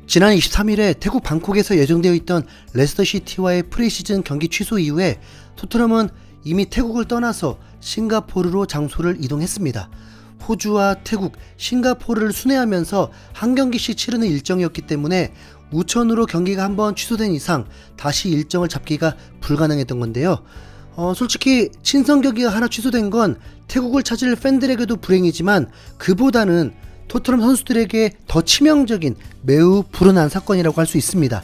지난 23일에 태국 방콕에서 예정되어 있던 레스터시티와의 프리시즌 경기 취소 이후에 토트넘은 이미 태국을 떠나서 싱가포르로 장소를 이동했습니다. 호주와 태국, 싱가포르를 순회하면서 한 경기씩 치르는 일정이었기 때문에 우천으로 경기가 한번 취소된 이상 다시 일정을 잡기가 불가능했던 건데요. 솔직히 친선 경기가 하나 취소된 건 태국을 찾을 팬들에게도 불행이지만 그보다는 토트넘 선수들에게 더 치명적인 매우 불운한 사건이라고 할 수 있습니다.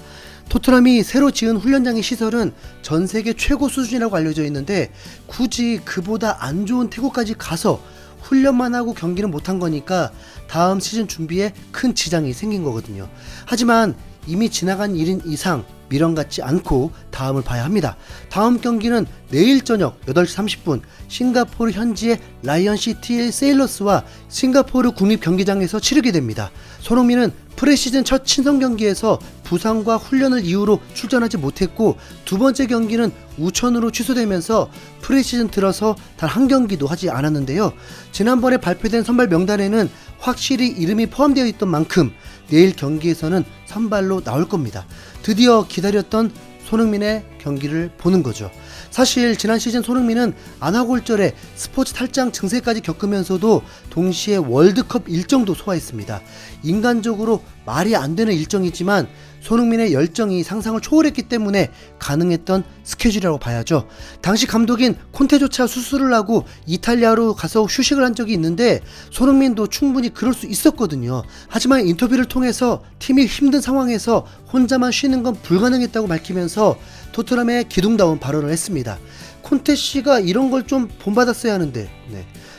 토트넘이 새로 지은 훈련장의 시설은 전 세계 최고 수준이라고 알려져 있는데 굳이 그보다 안 좋은 태국까지 가서 훈련만 하고 경기는 못한 거니까 다음 시즌 준비에 큰 지장이 생긴 거거든요. 하지만 이미 지나간 일인 이상 미련 갖지 않고 다음을 봐야 합니다. 다음 경기는 내일 저녁 8시 30분 싱가포르 현지의 라이언시티의 세일러스와 싱가포르 국립경기장에서 치르게 됩니다. 손흥민은 프리시즌 첫 친선 경기에서 부상과 훈련을 이유로 출전하지 못했고 두 번째 경기는 우천으로 취소되면서 프리시즌 들어서 단 한 경기도 하지 않았는데요. 지난번에 발표된 선발 명단에는 확실히 이름이 포함되어 있던 만큼 내일 경기에서는 선발로 나올 겁니다. 드디어 기다렸던 손흥민의 경기를 보는 거죠. 사실 지난 시즌 손흥민은 안화골절에 스포츠 탈장 증세까지 겪으면서도 동시에 월드컵 일정도 소화했습니다. 인간적으로 말이 안 되는 일정이지만 손흥민의 열정이 상상을 초월했기 때문에 가능했던 스케줄이라고 봐야죠. 당시 감독인 콘테조차 수술을 하고 이탈리아로 가서 휴식을 한 적이 있는데 손흥민도 충분히 그럴 수 있었거든요. 하지만 인터뷰를 통해서 팀이 힘든 상황에서 혼자만 쉬는 건 불가능했다고 밝히면서 토트넘의 기둥다운 발언을 했습니다. 콘테 씨가 이런 걸 좀 본받았어야 하는데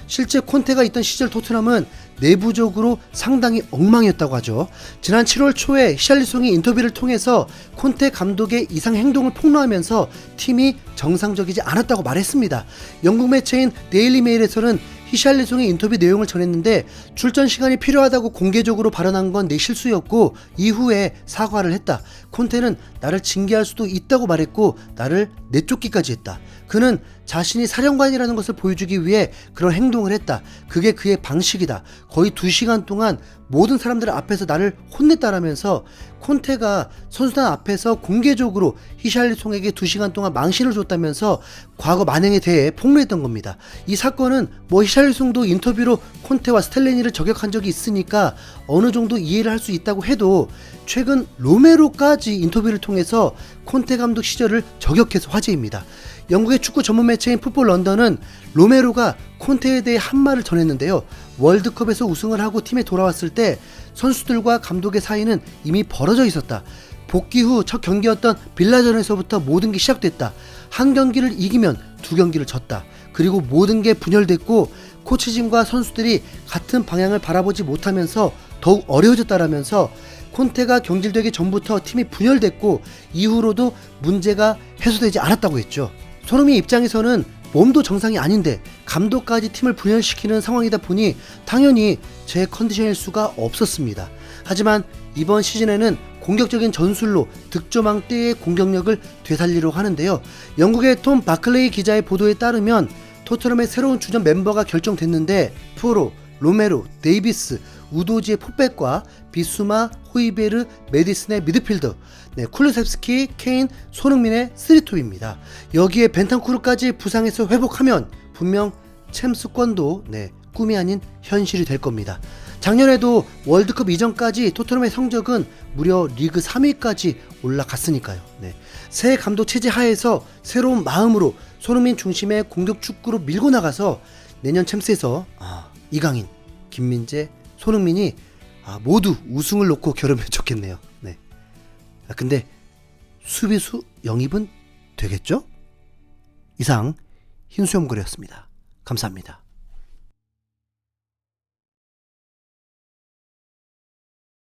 실제 콘테가 있던 시절 토트넘은 내부적으로 상당히 엉망이었다고 하죠. 지난 7월 초에 히샬리송이 인터뷰를 통해서 콘테 감독의 이상 행동을 폭로하면서 팀이 정상적이지 않았다고 말했습니다. 영국 매체인 데일리 메일에서는 히샬리송의 인터뷰 내용을 전했는데 출전 시간이 필요하다고 공개적으로 발언한 건 내 실수였고 이후에 사과를 했다. 콘테는 나를 징계할 수도 있다고 말했고 나를 내쫓기까지 했다. 그는 자신이 사령관이라는 것을 보여주기 위해 그런 행동을 했다. 그게 그의 방식이다. 거의 2시간 동안 모든 사람들 앞에서 나를 혼냈다라면서 콘테가 선수단 앞에서 공개적으로 히샬리송에게 2시간 동안 망신을 줬다면서 과거 만행에 대해 폭로했던 겁니다. 이 사건은 히샬리송도 인터뷰로 콘테와 스텔레니를 저격한 적이 있으니까 어느 정도 이해를 할 수 있다고 해도 최근 로메로까지 인터뷰를 통해서 콘테 감독 시절을 저격해서 화제입니다. 영국의 축구 전문 매체인 풋볼 런던은 로메로가 콘테에 대해 한 말을 전했는데요. 월드컵에서 우승을 하고 팀에 돌아왔을 때 선수들과 감독의 사이는 이미 벌어져 있었다. 복귀 후 첫 경기였던 빌라전에서부터 모든 게 시작됐다. 한 경기를 이기면 두 경기를 졌다. 그리고 모든 게 분열됐고 코치진과 선수들이 같은 방향을 바라보지 못하면서 더욱 어려워졌다라면서 콘테가 경질되기 전부터 팀이 분열됐고 이후로도 문제가 해소되지 않았다고 했죠. 손흥민 입장에서는 몸도 정상이 아닌데 감독까지 팀을 분열시키는 상황이다 보니 당연히 제 컨디션일 수가 없었습니다. 하지만 이번 시즌에는 공격적인 전술로 득점왕 때의 공격력을 되살리려고 하는데요. 영국의 톰 바클레이 기자의 보도에 따르면 토트넘의 새로운 주전 멤버가 결정됐는데 프로, 로메로, 데이비스, 우도지의 포백과 비수마, 호이베르, 메디슨의 미드필더, 쿨루셉스키, 케인, 손흥민의 3톱입니다. 여기에 벤탄쿠르까지 부상에서 회복하면 분명 챔스권도 꿈이 아닌 현실이 될 겁니다. 작년에도 월드컵 이전까지 토트넘의 성적은 무려 리그 3위까지 올라갔으니까요. 새 감독 체제 하에서 새로운 마음으로 손흥민 중심의 공격 축구로 밀고 나가서 내년 챔스에서 이강인, 김민재, 손흥민이 모두 우승을 놓고 겨루면 좋겠네요. 근데 수비수 영입은 되겠죠? 이상 흰수염고래였습니다. 감사합니다.